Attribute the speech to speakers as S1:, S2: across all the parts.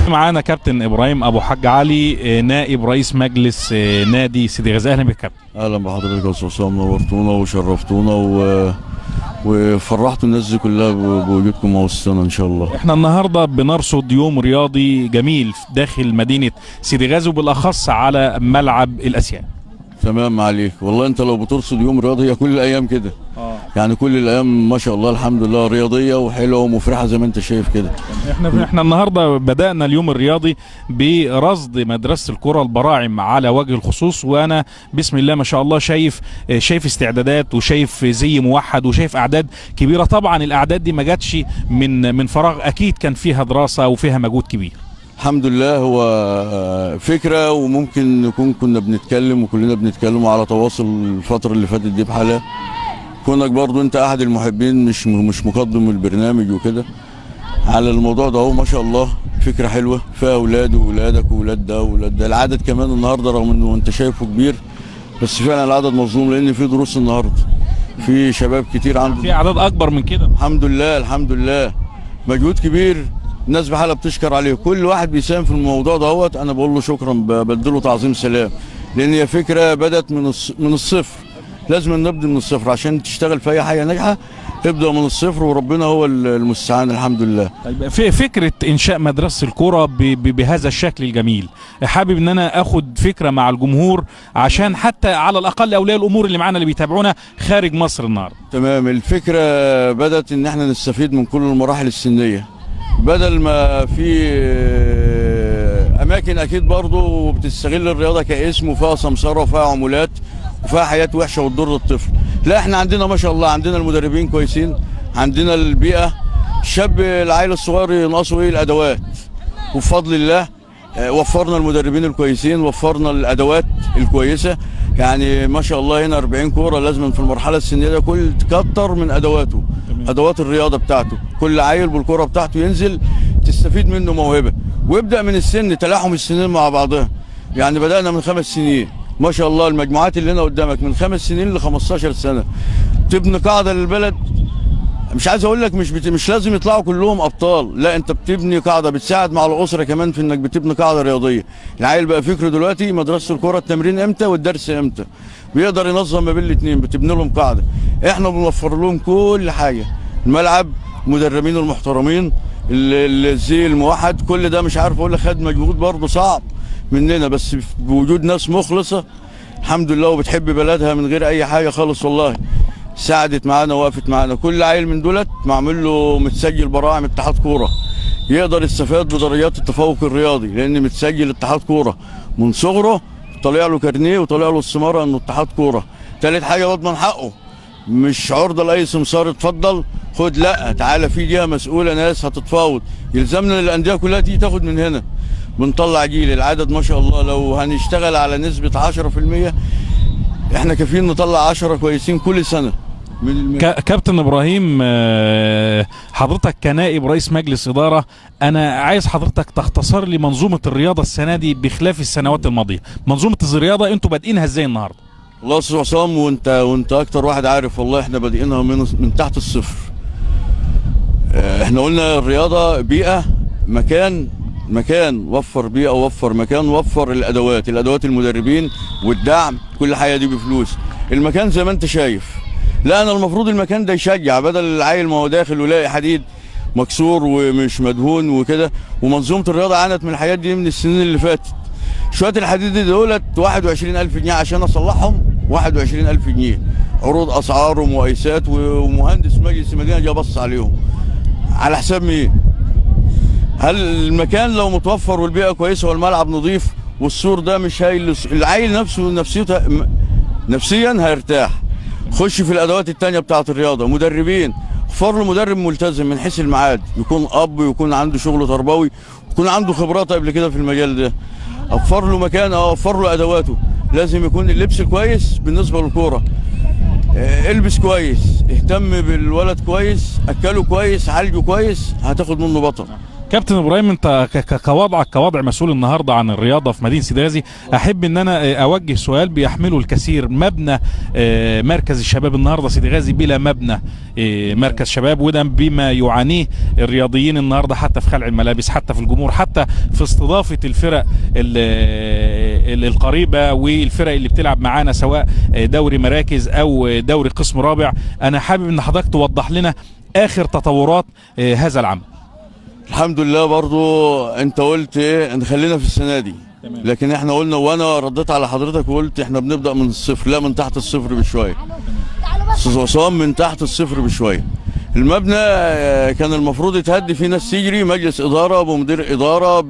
S1: معانا كابتن ابراهيم ابو حاج علي، نائب رئيس مجلس نادي سيدي غازي. اهلا بك كابتن.
S2: اهلا بحضرتك يا استاذ حسام، نورتونا وشرفتونا وفرحتوا الناس دي كلها بوجودكم وسطنا ان شاء الله.
S1: احنا النهارده بنرصد يوم رياضي جميل داخل مدينه سيدي غازي وبالاخص على ملعب الاسيان.
S2: تمام عليك والله. انت لو بترصد يوم رياضي هي كل الايام كده. يعني كل الايام ما شاء الله الحمد لله رياضيه وحلوه ومفرحه زي ما انت شايف كده.
S1: احنا النهارده بدانا اليوم الرياضي برصد مدرسه الكره البراعم على وجه الخصوص، وانا بسم الله ما شاء الله شايف استعدادات وشايف زي موحد وشايف اعداد كبيره. طبعا الاعداد دي ما جاتش من فراغ، اكيد كان فيها دراسه وفيها مجهود كبير.
S2: الحمد لله. هو فكره وممكن نكون كنا بنتكلم وكلنا بنتكلم على تواصل الفتره اللي فاتت دي بحالها. كونك برضو انت احد المحبين مش مقدم البرنامج وكده على الموضوع ده. هو ما شاء الله فكره حلوه فيها اولاد واولادك واولاد ده واولاد ده. العدد كمان النهارده رغم انه انت شايفه كبير بس فعلا العدد مظلوم لان في دروس النهارده، في شباب كتير عنده،
S1: في اعداد اكبر من كده.
S2: الحمد لله الحمد لله. مجهود كبير الناس بحالها بتشكر عليه. كل واحد بيساهم في الموضوع دوت انا بقول له شكرا، بديله تعظيم سلام، لان هي فكره بدات من الصفر. لازم نبدا من الصفر عشان تشتغل في اي حاجه ناجحه. ابدا من الصفر وربنا هو المستعان الحمد لله.
S1: طيب في فكره انشاء مدرسه الكوره بهذا الشكل الجميل، حابب ان انا اخد فكره مع الجمهور عشان حتى على الاقل اولياء الامور اللي معانا اللي بيتابعونا خارج مصر النهارده.
S2: تمام. الفكره بدات ان احنا نستفيد من كل المراحل السنيه، بدل ما في اماكن اكيد برضه بتستغل الرياضه كاسم وفيها سمسره وفيها عمولات وفيها حياه وحشه وتضر الطفل. لا احنا عندنا ما شاء الله عندنا المدربين كويسين، عندنا البيئه. الشاب العيل الصغير ينقصه ايه؟ الادوات. وبفضل الله وفرنا المدربين الكويسين، وفرنا الادوات الكويسه. يعني ما شاء الله هنا 40 كوره لازم في المرحله السنيه ده كل تكتر من ادواته، ادوات الرياضه بتاعته. كل عيل بالكوره بتاعته ينزل تستفيد منه موهبه، ويبدا من السن تلاحم السنين مع بعضها. يعني بدانا من 5 سنين ما شاء الله. المجموعات اللي هنا قدامك من 5 سنين ل 15 سنه تبني قاعده للبلد. مش عايز اقول لك مش لازم يطلعوا كلهم ابطال، لا انت بتبني قاعده بتساعد مع الاسره كمان في انك بتبني قاعده رياضيه. العيل بقى فكره دلوقتي مدرسه الكوره التمرين امتى والدرس امتى، بيقدر ينظم ما بين الاثنين، بتبني لهم قاعده. احنا بنوفر لهم كل حاجه، الملعب، مدربين المحترمين، الزي الموحد، كل ده مش عارف اقول لك خد مجهود برضه صعب مننا، بس بوجود ناس مخلصه الحمد لله وبتحب بلدها من غير اي حاجه خالص والله. ساعدت معانا ووقفت معانا. كل عيل من دولت معمول له متسجل براعم اتحاد كوره، يقدر يستفاد بدرجات التفوق الرياضي لان متسجل اتحاد كوره من صغره، طالع له كارنيه وطالع له السماره انه اتحاد كوره. تالت حاجه بضمن حقه، مش عرضه لاي سمسار اتفضل خد، لا تعالى في جهه مسؤوله ناس هتتفاوض. يلزمنا الانديه كلها تيجي تاخد من هنا. بنطلع جيل العدد ما شاء الله. لو هنشتغل على نسبه 10% احنا كافيين نطلع 10 كويسين كل سنه.
S1: كابتن ابراهيم، حضرتك كنائب رئيس مجلس اداره، انا عايز حضرتك تختصر لي منظومه الرياضه السنه دي بخلاف السنوات الماضيه. منظومه الرياضه انتوا بادئينها ازاي النهارده؟
S2: والله يا استاذ عصام وانت اكتر واحد عارف، والله احنا بادئينها من تحت الصفر. احنا قلنا الرياضه بيئه، مكان وفر بيئه، وفر مكان، وفر الادوات المدربين والدعم، كل حاجه دي بفلوس. المكان زي ما انت شايف، لا انا المفروض المكان ده يشجع، بدل العيل ما هو داخل ولاقي حديد مكسور ومش مدهون وكده. ومنظومه الرياضه عانت من الحاجات دي من السنين اللي فاتت. شويه الحديد دولت 21000 جنيه عشان اصلحهم، 21000 جنيه عروض اسعار ومقايسات، ومهندس مجلس المدينه جه بص عليهم. على حساب مين؟ هل المكان لو متوفر والبيئه كويسه والملعب نظيف والسور ده مش العيل نفسه نفسيا هيرتاح. خش في الادوات التانية بتاعه الرياضه، مدربين، اختار له مدرب ملتزم من حيث الميعاد، يكون اب ويكون عنده شغل تربوي ويكون عنده خبرات قبل كده في المجال ده. اوفر له مكان، اوفر له ادواته. لازم يكون اللبس كويس بالنسبه للكوره، البس كويس، اهتم بالولد كويس، اكله كويس، عالجه كويس، هتاخد منه بطل.
S1: كابتن ابراهيم، انت كوضعك كوضع مسؤول النهارده عن الرياضه في مدينه سيدي غازي، احب ان انا اوجه سؤال بيحمله الكثير. مبنى مركز الشباب النهارده سيدي غازي بلا مبنى مركز شباب، وده بما يعانيه الرياضيين النهارده، حتى في خلع الملابس، حتى في الجمهور، حتى في استضافه الفرق القريبه والفرق اللي بتلعب معانا، سواء دوري مراكز او دوري قسم رابع. انا حابب ان حضرتك توضح لنا اخر تطورات هذا العمل.
S2: الحمد لله. برضو انت قلت ايه، خلينا في السنه دي. تمام. لكن احنا قلنا، وانا رديت على حضرتك وقلت احنا بنبدا من الصفر، لا من تحت الصفر بشويه. صوصان من تحت الصفر بشويه. المبنى كان المفروض يتهدي فيه ناس تجري، مجلس اداره بمدير اداره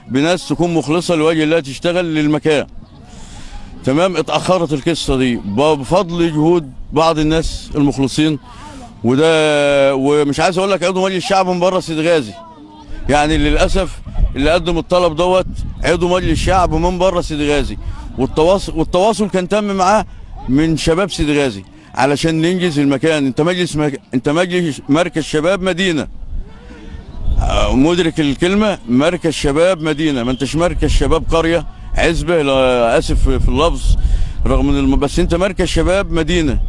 S2: بناس تكون مخلصه لوجه الله تشتغل للمكان. تمام. اتاخرت القصه دي بفضل جهود بعض الناس المخلصين، وده ومش عايز اقول لك عضو مجلس الشعب من بره سيدي غازي. يعني للاسف اللي قدم الطلب دوت عضو مجلس الشعب من بره سيدي غازي، والتواصل كان تم معاه من شباب سيدي غازي علشان ننجز المكان. انت مجلس مركز شباب مدينه، مدرك الكلمه، مركز شباب مدينه، ما انتش مركز شباب قريه عزبه. اسف في اللفظ، رغم ان بس انت مركز شباب مدينه.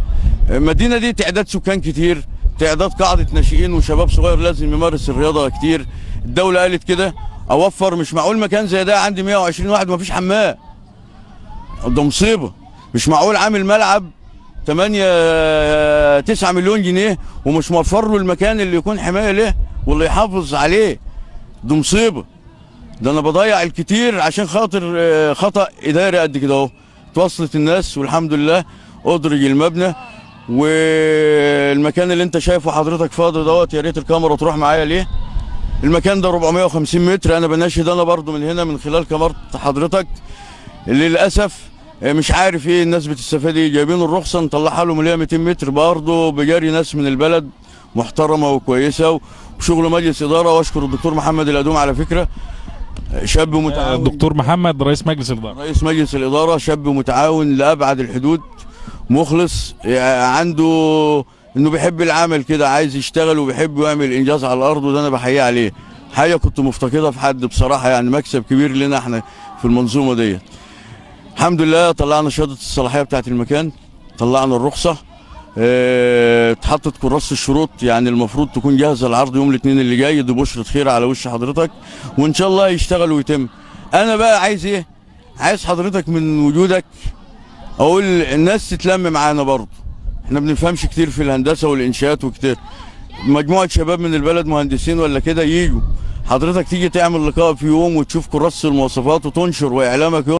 S2: المدينه دي تعداد سكان كتير، تعداد قاعده ناشئين وشباب صغير لازم يمارس الرياضه كتير. الدوله قالت كده، اوفر. مش معقول مكان زي ده عندي 120 واحد ومفيش حمام، ده مصيبه. مش معقول عامل ملعب 9 مليون جنيه ومش موفر له المكان اللي يكون حمايه له واللي يحافظ عليه، ده مصيبه. ده انا بضيع الكتير عشان خاطر خطأ اداري قد كده اهو. توصلت الناس والحمد لله ادرج المبنى. والمكان اللي انت شايفه حضرتك فاضي دوت، يا ريت الكاميرا تروح معايا ليه. المكان ده 450 متر. انا بناشد انا برضو من هنا من خلال كاميرا حضرتك، اللي للاسف مش عارف ايه الناس بتستفاد ايه. جايبين الرخصه نطلعها لهم اللي هي 200 متر برضو بجاري ناس من البلد محترمه وكويسه وشغل مجلس اداره. واشكر الدكتور محمد الادوم على فكره، شاب متعاون.
S1: الدكتور محمد رئيس مجلس الاداره،
S2: رئيس مجلس الاداره، شاب متعاون لابعد الحدود، مخلص، عنده انه بيحب العمل كده، عايز يشتغل وبيحب يعمل انجاز على الارض، وده انا بحييه عليه. حاجه كنت مفتقدها في حد بصراحه، يعني مكسب كبير لنا احنا في المنظومه ديت. الحمد لله طلعنا شهاده الصلاحيه بتاعت المكان، طلعنا الرخصه، اتحطت كراسه الشروط، يعني المفروض تكون جاهزه العرض يوم الاثنين اللي جاي. دي بشره خير على وش حضرتك، وان شاء الله يشتغل ويتم. انا بقى عايز ايه؟ عايز حضرتك من وجودك اقول الناس تتلم معانا برضه. احنا بنفهمش كتير في الهندسه والانشاءات وكتير. مجموعه شباب من البلد مهندسين ولا كده ييجوا، حضرتك تيجي تعمل لقاء في يوم وتشوف كراسه المواصفات وتنشر واعلامك